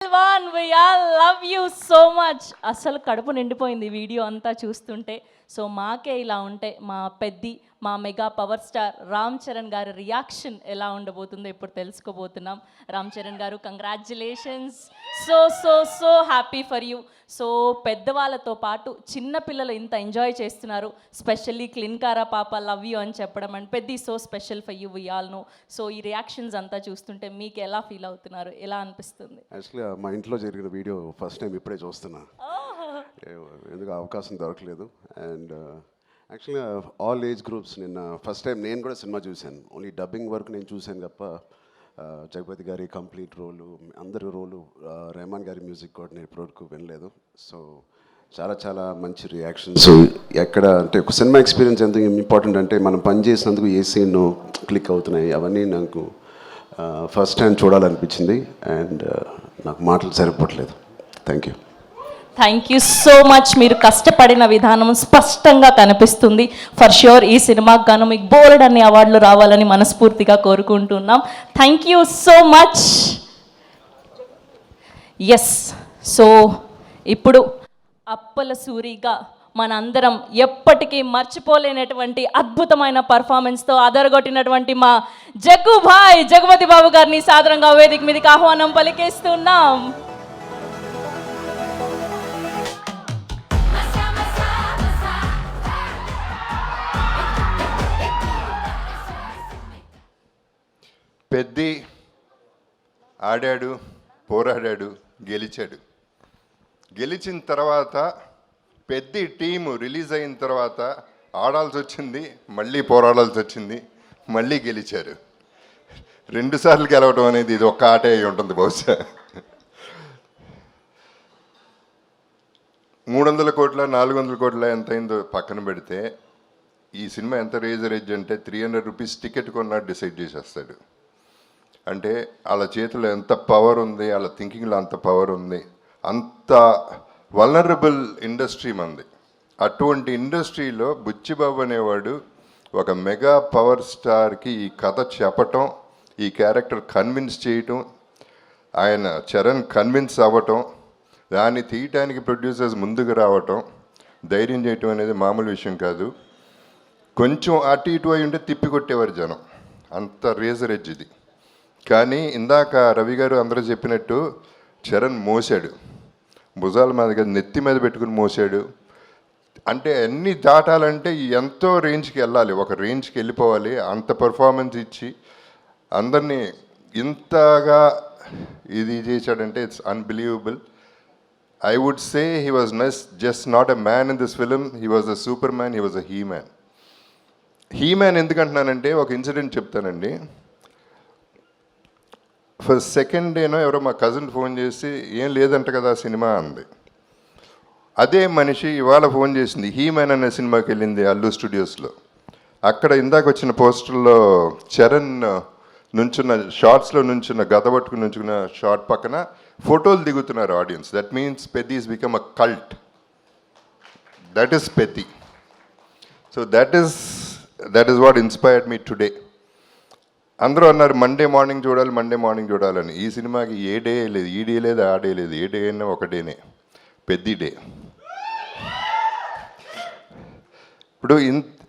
One we all love you so much. అసలు కడుపు నిండిపోయింది వీడియో అంతా చూస్తుంటే. సో మాకే ఇలా ఉంటే మా mega power star Ram Charan గారి రియాక్షన్ ఎలా ఉండబోతుందో ఇప్పుడు తెలుసుకోబోతున్నాం. రామ్ చరణ్ గారు, congratulations. So so so happy for you. So పెద్దవాళ్ళతో పాటు చిన్నపిల్లలు ఇంత ఎంజాయ్ చేస్తున్నారు. స్పెషల్లీ క్లిన్కారా పాప లవ్ యూ అని చెప్పడం అండ్ పెద్ద so special for you we all know. So ఈ రియాక్షన్స్ అంతా చూస్తుంటే మీకు ఎలా ఫీల్ అవుతున్నారు, ఎలా అనిపిస్తుంది? యాక్చువల్గా మా ఇంట్లో జరిగిన వీడియో ఫస్ట్ టైం ఇప్పుడే చూస్తున్నా, ఎందుకు అవకాశం దొరకలేదు. అండ్ యాక్చువల్గా ఆల్ ఏజ్ గ్రూప్స్ నిన్న ఫస్ట్ టైం నేను కూడా సినిమా చూశాను. ఓన్లీ డబ్బింగ్ వరకు నేను చూశాను తప్ప జగపతి గారి కంప్లీట్ రోలు, అందరి రోలు, రెహమాన్ గారి మ్యూజిక్ కూడా నేను ఇప్పటివరకు వినలేదు. సో చాలా చాలా మంచి రియాక్షన్స్. ఎక్కడ అంటే ఒక సినిమా ఎక్స్పీరియన్స్ ఎంత ఇంపార్టెంట్ అంటే మనం పని చేసినందుకు ఏ సీన్ క్లిక్ అవుతున్నాయి అవన్నీ నాకు ఫస్ట్ హ్యాండ్ చూడాలనిపించింది. అండ్ నాకు మాటలు సరిపోవట్లేదు. Thank you so much. మీరు కష్టపడిన విధానం స్పష్టంగా కనిపిస్తుంది. ఫర్ ష్యూర్ ఈ సినిమాకు గాను మీకు బోల్డ్ అన్ని అవార్డులు రావాలని మనస్ఫూర్తిగా కోరుకుంటున్నాం. Thank you so much. Yes, so ఇప్పుడు అప్పల సూరిగా మనందరం ఎప్పటికీ మర్చిపోలేనటువంటి అద్భుతమైన పర్ఫార్మెన్స్తో అదరగొట్టినటువంటి మా జగపతి బాబు గారిని సాదరంగా వేదిక మీదకి ఆహ్వానం పలికేస్తున్నాం. పెద్ది ఆడాడు, పోరాడాడు, గెలిచాడు. గెలిచిన తర్వాత పెద్ది టీము రిలీజ్ అయిన తర్వాత ఆడాల్సి వచ్చింది, మళ్ళీ పోరాడాల్సి వచ్చింది, మళ్ళీ గెలిచారు. రెండుసార్లు గెలవడం అనేది ఇది ఒక్క ఆటే అయి ఉంటుంది బహుశా. 300 కోట్ల 400 కోట్ల ఎంత అయిందో పక్కన పెడితే ఈ సినిమా ఎంత రేజ్ అంటే 300 రూపీస్ టికెట్ కొన్నా డిసైడ్ చేసేస్తాడు. అంటే వాళ్ళ చేతిలో ఎంత పవర్ ఉంది, వాళ్ళ థింకింగ్లో అంత పవర్ ఉంది. అంత వల్నరబుల్ ఇండస్ట్రీ మంది. అటువంటి ఇండస్ట్రీలో బుచ్చిబాబు అనేవాడు ఒక మెగా పవర్ స్టార్కి ఈ కథ చెప్పటం, ఈ క్యారెక్టర్ కన్విన్స్ చేయటం, ఆయన చరణ్ కన్విన్స్ అవ్వటం, దాన్ని తీయటానికి ప్రొడ్యూసర్స్ ముందుకు రావటం, ధైర్యం చేయటం అనేది మామూలు విషయం కాదు. కొంచెం అటు ఇటు అయి ఉంటే తిప్పి కొట్టేవారు జనం, అంత రేజర్ ఎడ్జ్ ఇది. కానీ ఇందాక రవి గారు అందరూ చెప్పినట్టు చరణ్ మోసాడు, భుజాల మీద నెత్తి మీద పెట్టుకుని మోసాడు. అంటే అన్నీ దాటాలంటే ఎంతో రేంజ్కి వెళ్ళాలి, ఒక రేంజ్కి వెళ్ళిపోవాలి. అంత పర్ఫార్మెన్స్ ఇచ్చి అందరినీ ఇంతగా ఇది చేశాడంటే it's unbelievable. I would say he was just not a man in this film, he was a super man, he was a he man. ఎందుకంటున్నానంటే ఒక ఇన్సిడెంట్ చెప్తానండి. ఫస్ట్ సెకండ్ డేనో ఎవరో మా కజిన్ ఫోన్ చేసి ఏం లేదంట కదా సినిమా అంది. అదే మనిషి ఇవాళ ఫోన్ చేసింది, హీ మ్యాన్ అనే సినిమాకి వెళ్ళింది అల్లు స్టూడియోస్లో. అక్కడ ఇందాక వచ్చిన పోస్టర్లో చరణ్ నుంచున్న షార్ట్స్లో నుంచున్న గత పట్టుకుని నుంచున్న షార్ట్ పక్కన ఫోటోలు దిగుతున్నారు audience. That means Peddi is become a cult. That is Peddi. So that is what inspired me today. అందరూ అన్నారు మండే మార్నింగ్ చూడాలని. ఈ సినిమాకి ఏ డే లేదు, ఈ డే లేదు, ఆ డే లేదు. ఏ డే అయినా ఒక డేనే, పెద్ది డే. ఇప్పుడు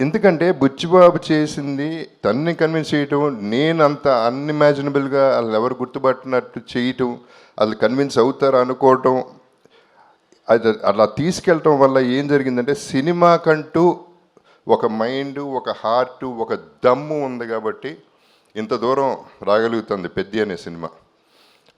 ఎందుకంటే బుచ్చిబాబు చేసింది తన్ని కన్విన్స్ చేయటం, నేను అంత అన్ఇమాజినబుల్గా వాళ్ళు ఎవరు గుర్తుపట్టినట్టు చేయటం, వాళ్ళు కన్విన్స్ అవుతారు అనుకోవటం, అది అలా తీసుకెళ్ళటం వల్ల ఏం జరిగిందంటే సినిమాకంటూ ఒక మైండ్, ఒక హార్ట్, ఒక దమ్ము ఉంది కాబట్టి ఇంత దూరం రాగలుగుతుంది పెద్ది అనే సినిమా.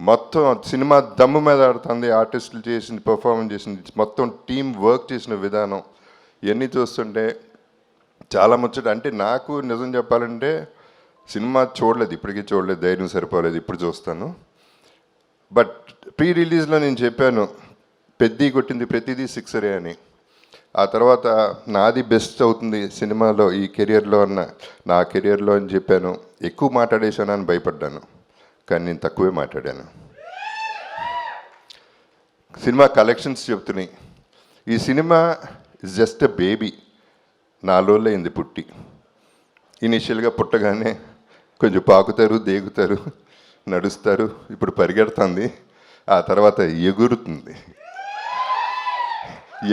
మొత్తం సినిమా దమ్ము మీద ఆడుతుంది, ఆర్టిస్టులు చేసింది, పర్ఫార్మెన్స్ చేసింది, మొత్తం టీం వర్క్ చేసిన విధానం ఇవన్నీ చూస్తుంటే చాలా ముచ్చట. అంటే నాకు నిజం చెప్పాలంటే సినిమా చూడలేదు, ఇప్పటికీ చూడలేదు, ధైర్యం సరిపోలేదు, ఇప్పుడు చూస్తాను. బట్ ప్రీ రిలీజ్లో నేను చెప్పాను పెద్ది కొట్టింది ప్రతిదీ సిక్సరే అని. ఆ తర్వాత నాది బెస్ట్ అవుతుంది సినిమాలో ఈ కెరియర్లో నా కెరియర్లో అని చెప్పాను. ఎక్కువ మాట్లాడేశాను అని భయపడ్డాను, కానీ నేను తక్కువే మాట్లాడాను. సినిమా కలెక్షన్స్ చెప్తున్నాయి. ఈ cinema is just a baby. 4 రోజులు అయింది పుట్టి. ఇనిషియల్గా పుట్టగానే కొంచెం పాకుతారు, దేగుతారు, నడుస్తారు. ఇప్పుడు పరిగెడుతుంది. ఆ తర్వాత ఎగురుతుంది,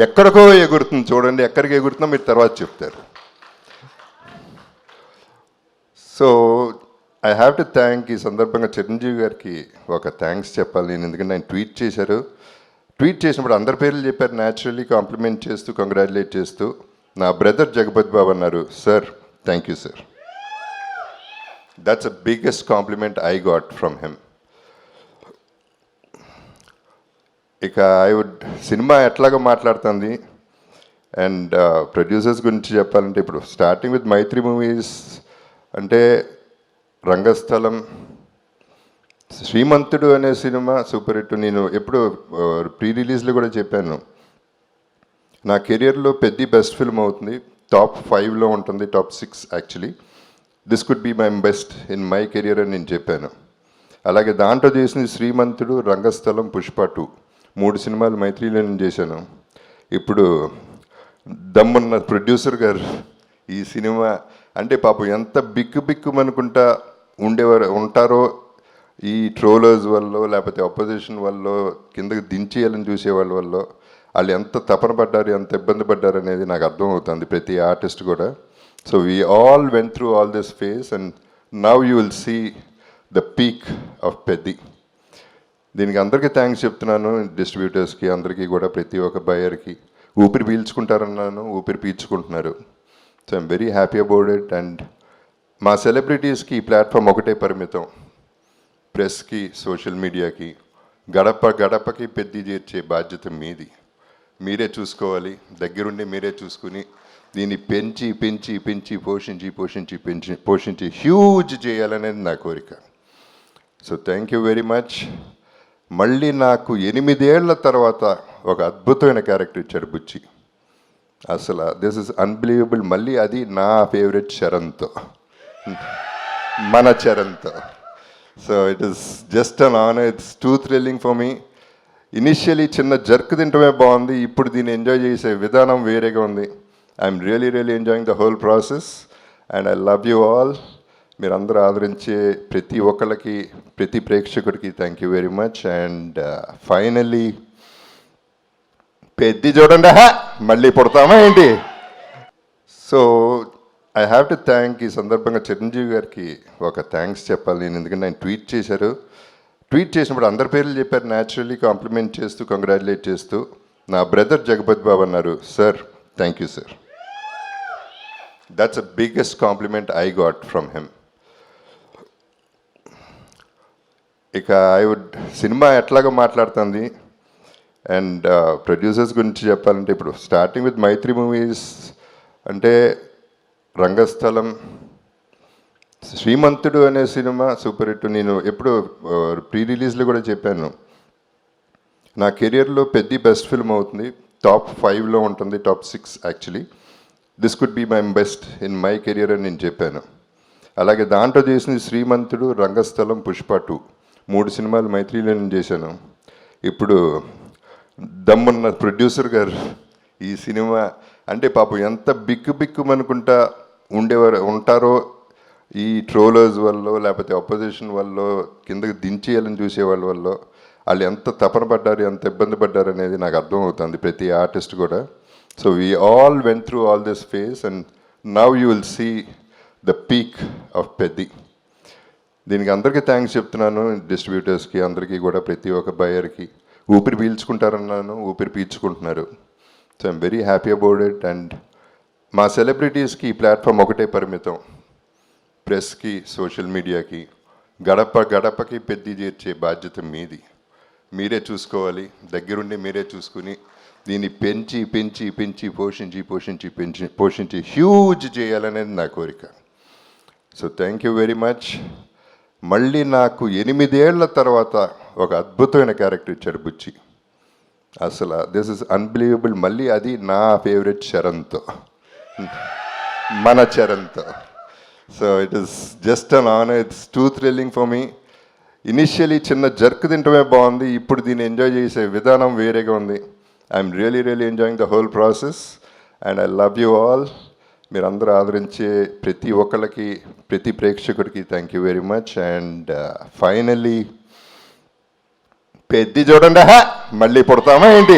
ఎక్కడికో ఎగురుతుంది. చూడండి ఎక్కడికి ఎగురుతుందో మీరు తర్వాత చెప్తారు. So I have to thank, ఈ సందర్భంగా చిరంజీవి గారికి ఒక థ్యాంక్స్ చెప్పాలి నేను, ఎందుకంటే ఆయన ట్వీట్ చేశారు. ట్వీట్ చేసినప్పుడు అందరి పేర్లు చెప్పారు, న్యాచురల్లీ కాంప్లిమెంట్ చేస్తూ కంగ్రాచులేట్ చేస్తూ. నా బ్రదర్ జగపతి బాబు అన్నారు, sir thank you sir. That's the biggest compliment I got from him. ఇక సినిమా ఎట్లాగో మాట్లాడుతుంది అండ్ ప్రొడ్యూసర్స్ గురించి చెప్పాలంటే, ఇప్పుడు స్టార్టింగ్ విత్ మైత్రి మూవీస్ అంటే రంగస్థలం, శ్రీమంతుడు అనే సినిమా సూపర్ హిట్. నేను ఎప్పుడు ప్రీ రిలీజ్లో కూడా చెప్పాను, నా కెరియర్లో పెద్ద బెస్ట్ ఫిల్మ్ అవుతుంది, టాప్ 5లో ఉంటుంది, top 6 actually. This could be my best in my career అని నేను చెప్పాను. అలాగే దాంట్లో చేసింది శ్రీమంతుడు, రంగస్థలం, పుష్ప 2, 3 సినిమాలు మైత్రిలో నేను చేశాను. ఇప్పుడు దమ్మున్న ప్రొడ్యూసర్ గారు ఈ సినిమా అంటే పాపం ఎంత బిక్కుమనుకుంటా ఉంటారో ఈ ట్రోలర్స్ వల్ల, లేకపోతే అపోజిషన్ వల్ల, కిందకి దించేయాలని చూసేవాళ్ళ వల్ల వాళ్ళు ఎంత తపన పడ్డారు, ఎంత ఇబ్బంది పడ్డారు అనేది నాకు అర్థమవుతుంది, ప్రతి ఆర్టిస్ట్ కూడా. So we all went through all this phase and now you will see the peak of Peddi. దీనికి అందరికీ థ్యాంక్స్ చెప్తున్నాను, డిస్ట్రిబ్యూటర్స్కి అందరికీ కూడా, ప్రతి ఒక్క బయర్కి. ఊపిరి పీల్చుకుంటారన్నాను, ఊపిరి పీల్చుకుంటున్నారు. So I'm very happy about it. And మా సెలబ్రిటీస్కి ఈ ప్లాట్ఫామ్ ఒకటే పరిమితం, ప్రెస్కి, సోషల్ మీడియాకి. గడపకి పెద్ది చేర్చే బాధ్యత మీది, మీరే చూసుకోవాలి, దగ్గరుండి మీరే చూసుకుని దీన్ని పెంచి పోషించి హ్యూజ్ చేయాలనేది నా కోరిక. So thank you very much. మళ్ళీ నాకు 8 ఏళ్ల తర్వాత ఒక అద్భుతమైన క్యారెక్టర్ ఇచ్చాడు బుచ్చి. అసలు దిస్ ఇస్ అన్బిలీవబుల్. మళ్ళీ అది నా ఫేవరెట్ చరణ్తో, మన చరణ్తో. So it is just an honour, it's too thrilling for me. Initially చిన్న జర్క్ తింటమే బాగుంది, ఇప్పుడు దీన్ని ఎంజాయ్ చేసే విధానం వేరేగా ఉంది. I'm really enjoying the whole process and I love you all. మీరందరూ ఆదరించే ప్రతి ఒక్కళ్ళకి, ప్రతి ప్రేక్షకుడికి thank you very much. And finally Peddi చూడండి, మళ్ళీ పుడతామా ఏంటి? So I have to thank, ఈ సందర్భంగా చిరంజీవి గారికి ఒక థ్యాంక్స్ చెప్పాలి నేను, ఎందుకంటే ఆయన ట్వీట్ చేశారు. ట్వీట్ చేసినప్పుడు అందరి పేర్లు చెప్పారు, న్యాచురల్లీ కాంప్లిమెంట్ చేస్తూ కంగ్రాచులేట్ చేస్తూ. నా బ్రదర్ జగపతి బాబు అన్నారు, sir thank you sir. That's the biggest compliment I got from him. ఇక సినిమా ఎట్లాగో మాట్లాడుతుంది అండ్ ప్రొడ్యూసర్స్ గురించి చెప్పాలంటే, ఇప్పుడు స్టార్టింగ్ విత్ మైత్రి మూవీస్ అంటే రంగస్థలం, శ్రీమంతుడు అనే సినిమా సూపర్ హిట్. నేను ఎప్పుడు ప్రీ రిలీజ్లో కూడా చెప్పాను, నా కెరియర్లో పెద్ద బెస్ట్ ఫిల్మ్ అవుతుంది, టాప్ 5లో ఉంటుంది, top 6 actually. This could be my best in my career అని నేను చెప్పాను. అలాగే దాంట్లో చేసింది శ్రీమంతుడు, రంగస్థలం, పుష్ప 2, 3 సినిమాలు మైత్రిలో నేను చేశాను. ఇప్పుడు దమ్మున్న ప్రొడ్యూసర్ గారు ఈ సినిమా అంటే పాపం ఎంత బిక్కుమనుకుంటా ఉంటారో ఈ ట్రోలర్స్ వల్ల, లేకపోతే అపోజిషన్ వల్ల, కిందకి దించేయాలని చూసేవాళ్ళ వల్ల వాళ్ళు ఎంత తపన పడ్డారు, ఎంత ఇబ్బంది పడ్డారు అనేది నాకు అర్థమవుతుంది, ప్రతి ఆర్టిస్ట్ కూడా. So we all went through all this phase and now you will see the peak of Peddi. దీనికి అందరికీ థ్యాంక్స్ చెప్తున్నాను, డిస్ట్రిబ్యూటర్స్కి అందరికీ కూడా, ప్రతి ఒక్క బయర్కి. ఊపిరి పీల్చుకుంటారన్నాను, ఊపిరి పీల్చుకుంటున్నారు. So I'm very happy about it. And మా సెలబ్రిటీస్కి ఈ ప్లాట్ఫామ్ ఒకటే పరిమితం, ప్రెస్కి, సోషల్ మీడియాకి. గడపకి పెద్ది చేర్చే బాధ్యత మీది, మీరే చూసుకోవాలి, దగ్గరుండి మీరే చూసుకుని దీన్ని పెంచి పోషించి హ్యూజ్ చేయాలనేది నా కోరిక. So thank you very much. మళ్ళీ నాకు 8 ఏళ్ల తర్వాత ఒక అద్భుతమైన క్యారెక్టర్ ఇచ్చాడు బుచ్చి. అసలు దిస్ ఇస్ అన్బిలీవబుల్. మళ్ళీ అది నా ఫేవరెట్ చరణ్తో, మన చరణ్తో. So it is just an honour, it's too thrilling for me. Initially చిన్న జర్క్ తింటమే బాగుంది, ఇప్పుడు దీన్ని ఎంజాయ్ చేసే విధానం వేరేగా ఉంది. I'm really enjoying the whole process and I love you all. మీరందరూ ఆదరించే ప్రతి ఒక్కళ్ళకి, ప్రతి ప్రేక్షకుడికి thank you very much. And finally Peddi చూడండి హా మళ్ళీ పుడతామా ఏంటి